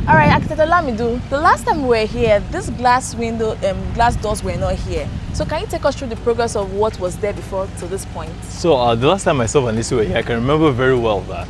All right, Architect Olamido, the last time we were here, this glass doors were not here. So can you take us through the progress of what was there before to this point? So the last time myself and Lisi were here, I can remember very well that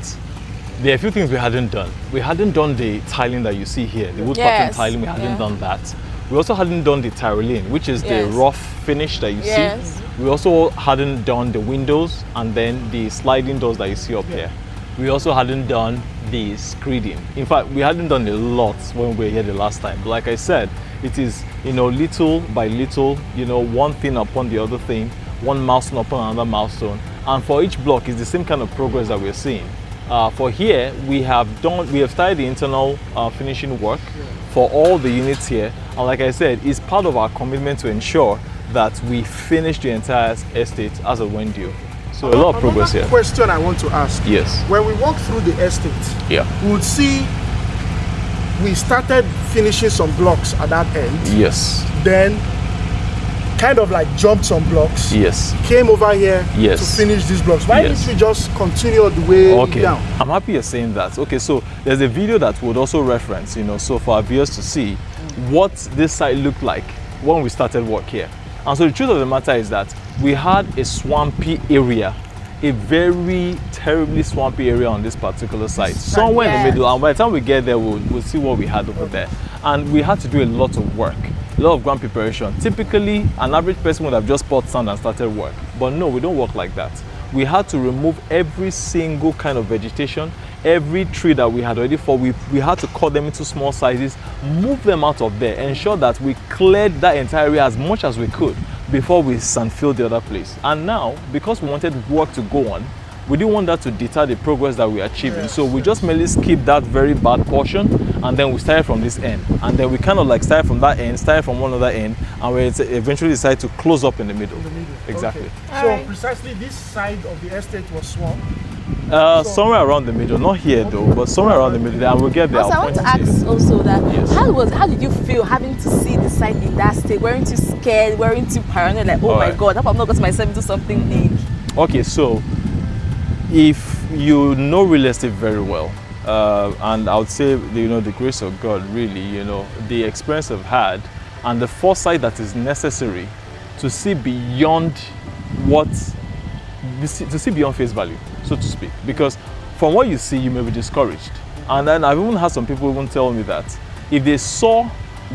there are a few things we hadn't done. We hadn't done the tiling that you see here, the wood pattern tiling, we hadn't done that. We also hadn't done the tiling, which is the rough finish that you see. We also hadn't done the windows and then the sliding doors that you see up here. We also hadn't done the screeding. In fact, we hadn't done a lot when we were here the last time. But like I said, it is, little by little, one thing upon the other thing, one milestone upon another milestone. And for each block, it's the same kind of progress that we're seeing. For here, we have started the internal finishing work for all the units here. And like I said, it's part of our commitment to ensure that we finish the entire estate as a when due. So a lot of progress here. Question I want to ask. Yes. When we walk through the estate, we would see we started finishing some blocks at that end. Yes. Then kind of like jumped some blocks. Yes. Came over here to finish these blocks. Why didn't we just continue the way down? I'm happy you're saying that. Okay, so there's a video that would also reference, so for our viewers to see what this site looked like when we started work here. And so the truth of the matter is that we had a swampy area, a very terribly swampy area on this particular site, somewhere in the middle. And by the time we get there, we'll see what we had over there. And we had to do a lot of work, a lot of ground preparation. Typically, an average person would have just poured sand and started work. But no, we don't work like that. We had to remove every single kind of vegetation, every tree that we had already fought. We had to cut them into small sizes, move them out of there, ensure that we cleared that entire area as much as we could before we sand filled the other place. And now, because we wanted work to go on, we didn't want that to deter the progress that we are achieving. So we just merely skipped that very bad portion, and then we started from this end. And then we kind of like started from that end, started from one other end, and we eventually decided to close up in the middle. Exactly. Okay. So precisely this side of the estate was swamp? Somewhere around the middle, not here though, but somewhere around the middle, and we'll get there. Also, I want to ask also that how did you feel having to see the site in that state? Weren't you scared? Weren't you paranoid? Like, oh my God, I hope I'm not getting myself into something big. Okay, so if you know real estate very well, and I would say the grace of God, really, the experience I've had and the foresight that is necessary to see beyond beyond face value, so to speak. Because from what you see, you may be discouraged. And then I've even had some people even tell me that if they saw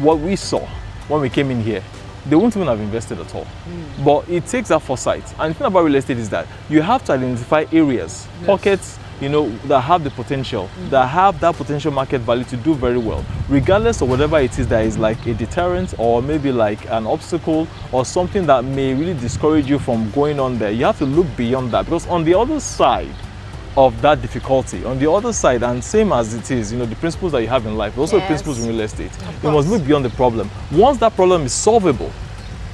what we saw when we came in here, they won't even have invested at all. But it takes that foresight. And the thing about real estate is that you have to identify areas, pockets, that have the potential, that have that potential market value to do very well, regardless of whatever it is that is like a deterrent or maybe like an obstacle or something that may really discourage you from going on there. You have to look beyond that, because on the other side of that difficulty, on the other side, and same as it is, the principles that you have in life, also principles in real estate, you must look beyond the problem. Once that problem is solvable,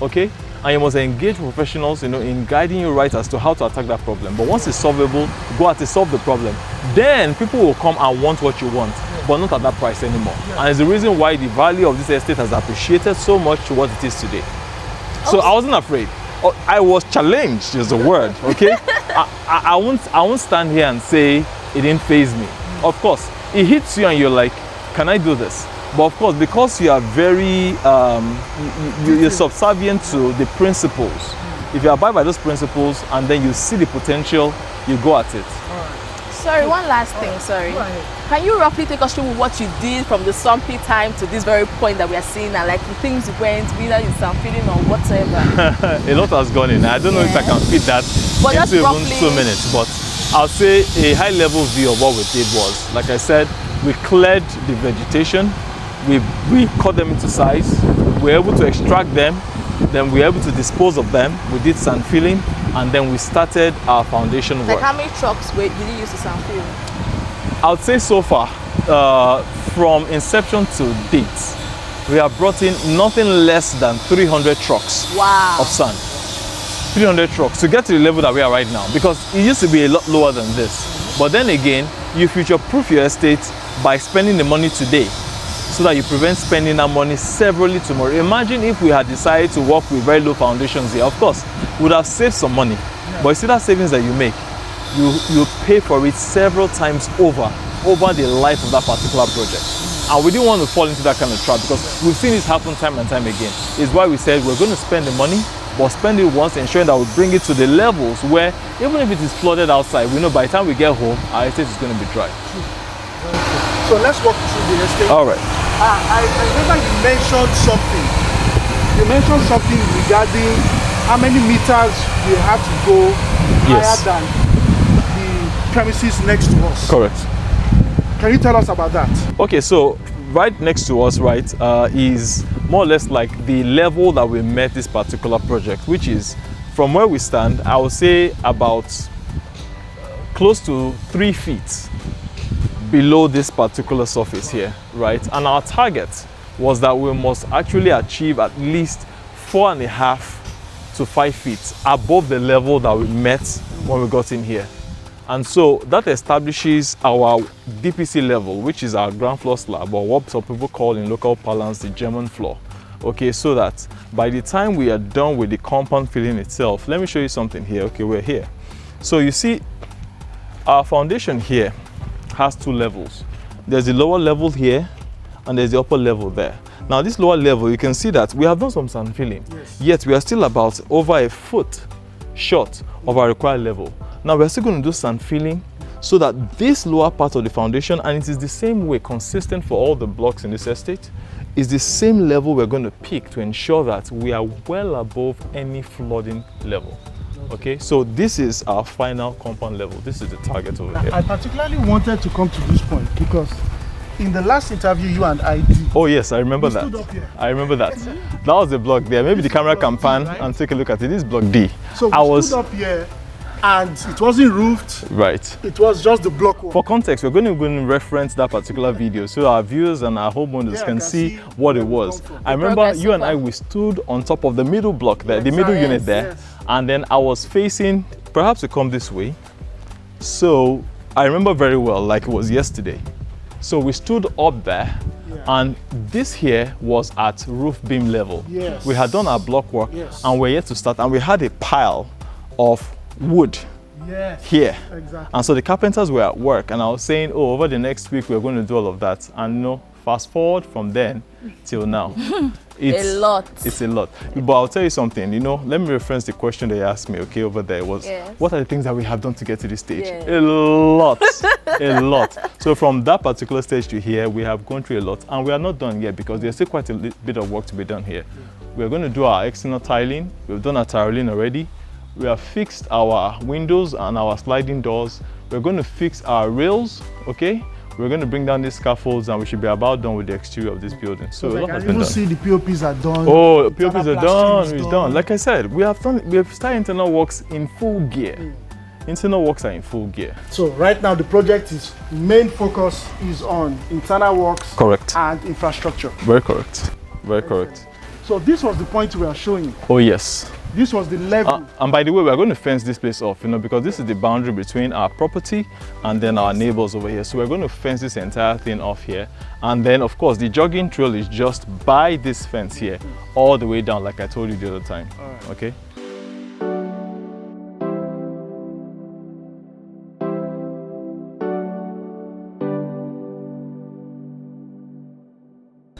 okay, and you must engage professionals, in guiding you right as to how to attack that problem. But once it's solvable, go out to solve the problem. Then people will come and want what you want, but not at that price anymore. And it's the reason why the value of this estate has appreciated so much to what it is today. So I wasn't afraid. I was challenged, is the word, okay? I won't stand here and say it didn't faze me. Of course, it hits you and you're like, can I do this? But of course, because you are very, you're subservient to the principles. If you abide by those principles and then you see the potential, you go at it. Sorry, one last thing, sorry. Can you roughly take us through what you did from the swampy time to this very point that we are seeing now, like the things you went, either in some feeling or whatever? A lot has gone in. I don't know if I can fit that into even 2 minutes, but I'll say a high-level view of what we did was, like I said, we cleared the vegetation, we cut them into size, we were able to extract them, then we were able to dispose of them, we did sand filling, and then we started our foundation work. Like how many trucks did you use to sand fill? I would say so far, from inception to date, we have brought in nothing less than 300 trucks of sand. 300 trucks to get to the level that we are right now, because it used to be a lot lower than this. But then again, you future-proof your estate by spending the money today, so that you prevent spending that money severally tomorrow. Imagine if we had decided to work with very low foundations here. Of course, we would have saved some money, but you see that savings that you make, you pay for it several times over the life of that particular project. And we didn't want to fall into that kind of trap because we've seen this happen time and time again. It's why we said we're going to spend the money, but spend it once, ensuring that we bring it to the levels where even if it is flooded outside, we know by the time we get home, our estate is going to be dry. So let's walk through the estate. All right. I remember you mentioned something. You mentioned something regarding how many meters we have to go higher than the premises next to us. Correct. Can you tell us about that? Okay, so right next to us, right, is more or less like the level that we met this particular project, which is from where we stand, I would say about close to 3 feet below this particular surface here, right? And our target was that we must actually achieve at least 4.5 to 5 feet above the level that we met when we got in here. And so that establishes our DPC level, which is our ground floor slab, or what some people call in local parlance the German floor. Okay, so that by the time we are done with the compound filling itself, let me show you something here. Okay, we're here. So you see, our foundation here has 2 levels. There's the lower level here, and there's the upper level there. Now this lower level, you can see that we have done some sand filling, yet we are still about over a foot short of our required level. Now we're still going to do sand filling so that this lower part of the foundation, and it is the same way, consistent for all the blocks in this estate, is the same level we're going to pick to ensure that we are well above any flooding level. Okay, so this is our final compound level. This is the target over here. I particularly wanted to come to this point because in the last interview you and I did. Oh yes, I remember that. Stood up here. I remember that. That was the block there. Maybe the camera can pan and take a look at it. This is block D. So we stood up here and it wasn't roofed. Right. It was just the block wall. For context, we're going to reference that particular video so our viewers and our homeowners can see what it was. I remember you and I, we stood on top of the middle block there, the middle unit there, and then I was facing, perhaps we come this way. So I remember very well, like it was yesterday. So we stood up there, and this here was at roof beam level. Yes. We had done our block work, and we're yet to start, and we had a pile of wood here. Exactly. And so the carpenters were at work, and I was saying, oh, over the next week we're going to do all of that. And no, fast forward from then till now. It's a lot. It's a lot. But I'll tell you something, you know, let me reference the question they asked me, okay, over there was, what are the things that we have done to get to this stage? A lot, a lot. So from that particular stage to here, we have gone through a lot, and we are not done yet because there's still quite a bit of work to be done here. We're going to do our external tiling. We've done our tiling already. We have fixed our windows and our sliding doors. We're going to fix our rails, okay? We're going to bring down these scaffolds, and we should be about done with the exterior of this building. So a lot has been done. See the POPs are done. Oh, POPs are done. It's done. Like I said, we have started internal works in full gear. Internal works are in full gear. So right now the project main focus is on internal works. Correct. And infrastructure. Very correct. Very correct. So this was the point we are showing. Oh yes. This was the level. And by the way, we are going to fence this place off, you know, because this is the boundary between our property and then our neighbors over here. So we're going to fence this entire thing off here. And then, of course, the jogging trail is just by this fence here, all the way down, like I told you the other time. Okay?